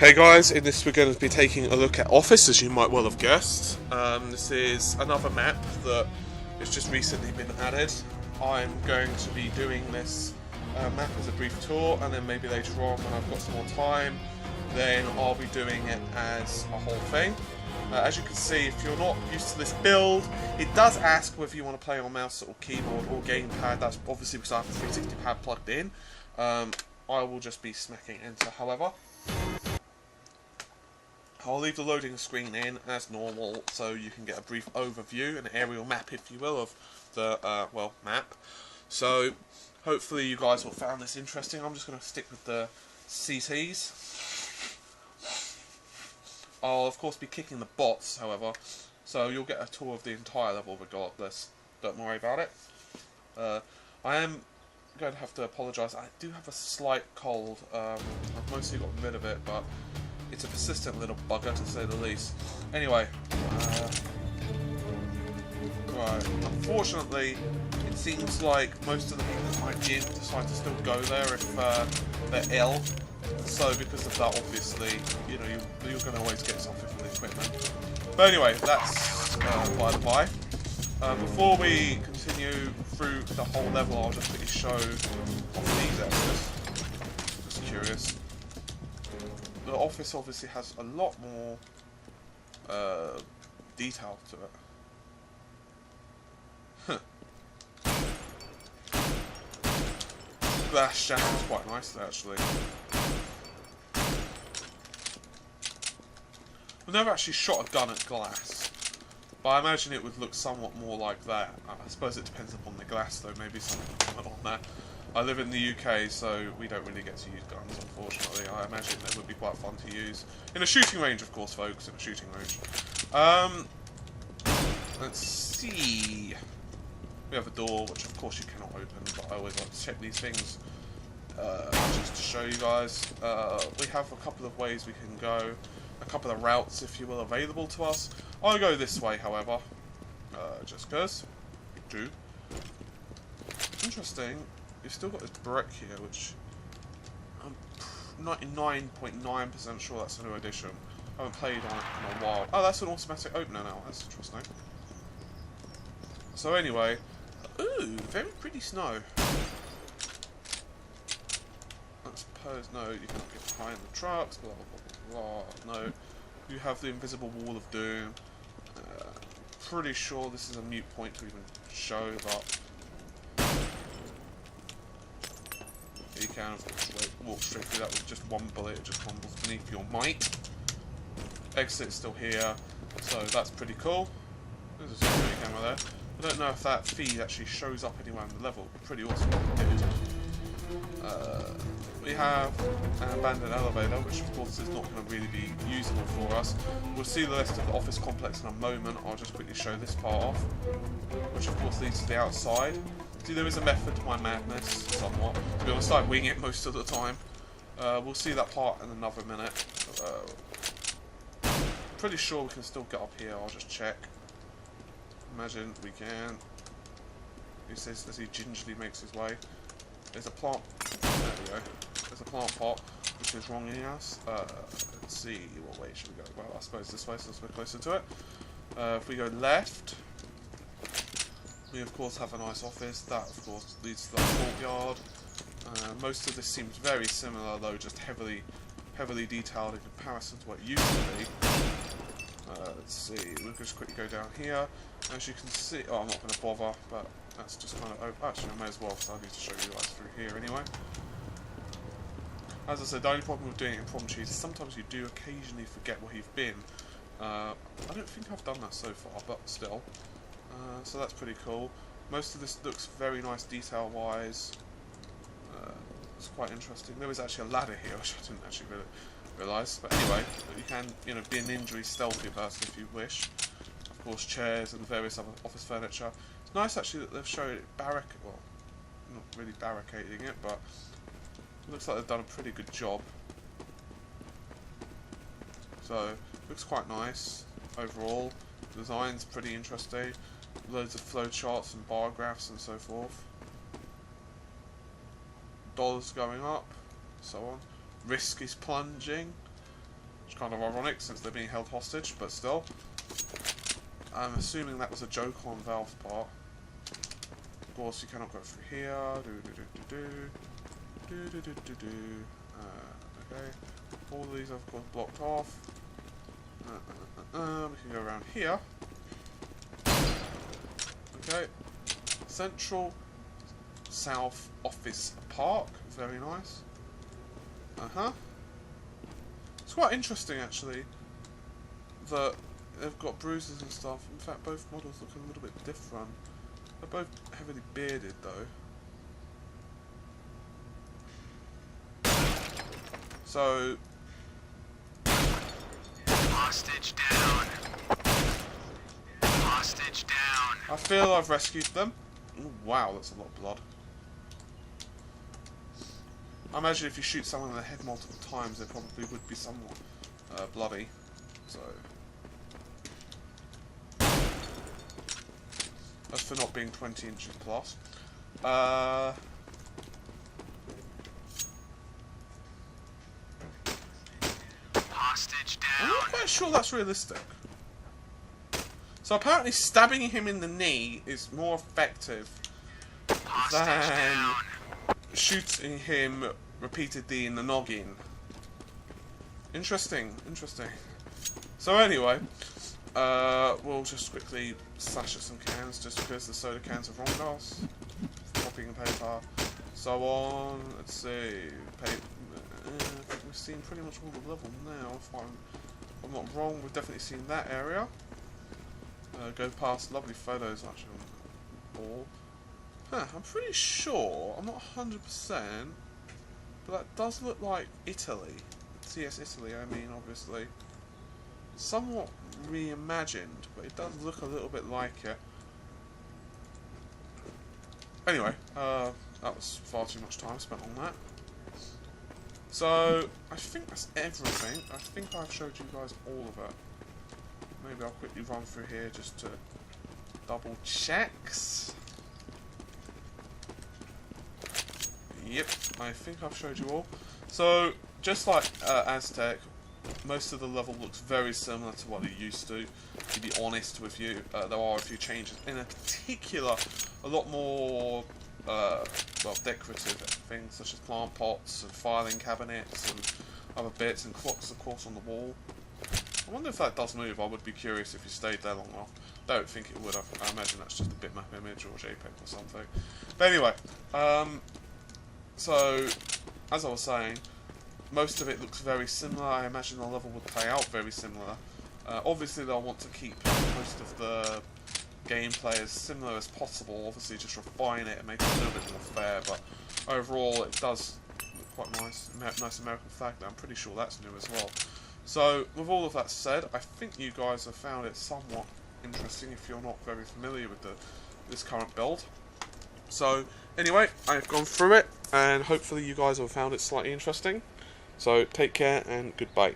Hey guys, in this we're going to be taking a look at Office, as you might well have guessed. This is another map that has just recently been added. I'm going to be doing this map as a brief tour, and then maybe later on when I've got some more time, then I'll be doing it as a whole thing. As you can see, if you're not used to this build, it does ask whether you want to play on mouse or keyboard or gamepad. That's obviously because I have a 360 pad plugged in. I will just be smacking enter, however. I'll leave the loading screen in as normal so you can get a brief overview, an aerial map if you will, of the, map. So, hopefully you guys will have found this interesting. I'm just going to stick with the CTs. I'll of course be kicking the bots, however, so you'll get a tour of the entire level regardless. Don't worry about it. I am going to have to apologise. I do have a slight cold. I've mostly got rid of it, but it's a persistent little bugger to say the least. Anyway, right. Unfortunately, it seems like most of the people at my gym decide to still go there if they're ill. So because of that, obviously, you know, you're going to always get something from the equipment. But anyway, that's by the by. Before we continue through the whole level, I'll just quickly show off these extras. Just curious. The Office obviously has a lot more detail to it. Glass jacket is quite nice actually. I've never actually shot a gun at glass, but I imagine it would look somewhat more like that. I suppose it depends upon the glass though, maybe something on that. I live in the UK, so we don't really get to use guns, unfortunately. I imagine they would be quite fun to use. In a shooting range, of course, folks, in a shooting range. Let's see. We have a door, which of course you cannot open, but I always like to check these things. Just to show you guys. We have a couple of ways we can go. A couple of routes, if you will, available to us. I'll go this way, however. Just because. Do. Interesting. You've still got this brick here, which I'm 99.9% sure that's a new addition. I haven't played on it in a while. Oh, that's an automatic opener now. That's interesting. So anyway, ooh, very pretty snow. I suppose no, you can't get behind the trucks. Blah blah blah blah. No, you have the invisible wall of doom. Pretty sure this is a mute point to even show, but. You can, of course, walk straight through that with just one bullet, it just crumbles beneath your mic. Exit's still here, so that's pretty cool. There's a security camera there. I don't know if that feed actually shows up anywhere in the level. Pretty awesome if it did. We have an abandoned elevator, which of course is not going to really be usable for us. We'll see the rest of the office complex in a moment. I'll just quickly show this part off, which of course leads to the outside. See, there is a method to my madness, somewhat. To be honest, I wing it most of the time. We'll see that part in another minute. Pretty sure we can still get up here, I'll just check. Imagine we can. He says as he gingerly makes his way. There's a plant. There we go. There's a plant pot, which is wronging us. Let's see, what way should we go? Well, I suppose this way, since we're closer to it. If we go left, we of course have a nice office. That of course leads to the courtyard. Most of this seems very similar, though just heavily detailed in comparison to what it used to be. Let's see, we'll just quickly go down here. As you can see, oh, I'm not going to bother, but that's just kind of, actually I may as well, because I need to show you guys through here anyway. As I said, the only problem with doing it in impromptu is sometimes you do occasionally forget where you've been. I don't think I've done that so far, but still. So that's pretty cool. Most of this looks very nice detail-wise. It's quite interesting. There is actually a ladder here, which I didn't actually realise. But anyway, you can, you know, be an injury stealthy person if you wish. Of course, chairs and various other office furniture. It's nice actually that they've shown it well, not really barricading it, but it looks like they've done a pretty good job. So, looks quite nice overall. The design's pretty interesting. Loads of flowcharts and bar graphs and so forth. Dollars going up, so on. Risk is plunging. kind of ironic since they're being held hostage, but still. I'm assuming that was a joke on Valve's part. Of course, you cannot go through here. Okay. All of these I've got blocked off. We can go around here. Okay. Central South Office Park. Very nice. It's quite interesting, actually, that they've got bruises and stuff. In fact, both models look a little bit different. They're both heavily bearded, though. So... Hostage down. Hostage down. I feel I've rescued them. Ooh, wow, that's a lot of blood. I imagine if you shoot someone in the head multiple times, they probably would be somewhat bloody. So, as for not being 20 inches plus. Hostage down. I'm not quite sure that's realistic. So apparently stabbing him in the knee is more effective than shooting him repeatedly in the noggin. Interesting, interesting. So anyway, we'll just quickly slash at some cans just because the soda cans are wrong glass. Copying paper, so on. Let's see. I think we've seen pretty much all the level now. If I'm not wrong, we've definitely seen that area. Go past lovely photos actually on the wall. I'm pretty sure, I'm not 100%, but that does look like Italy. CS Italy, I mean, obviously. Somewhat reimagined, but it does look a little bit like it. Anyway, that was far too much time spent on that. So, I think that's everything. I think I've showed you guys all of it. Maybe I'll quickly run through here just to double checks. Yep, I think I've showed you all. So, just like Aztec, most of the level looks very similar to what it used to be honest with you. There are a few changes. In particular, a lot more well, decorative things such as plant pots and filing cabinets and other bits, and clocks of course on the wall. I wonder if that does move. I would be curious if you stayed there long enough. Don't think it would. I imagine that's just a bitmap image or JPEG or something. But anyway, so as I was saying, most of it looks very similar. I imagine the level would play out very similar. Obviously they'll want to keep most of the gameplay as similar as possible. Obviously just refine it and make it a little bit more fair, but overall it does look quite nice. Nice American flag there. I'm pretty sure that's new as well. So with all of that said, I think you guys have found it somewhat interesting if you're not very familiar with this current build. So anyway, I've gone through it and hopefully you guys have found it slightly interesting. So take care and goodbye.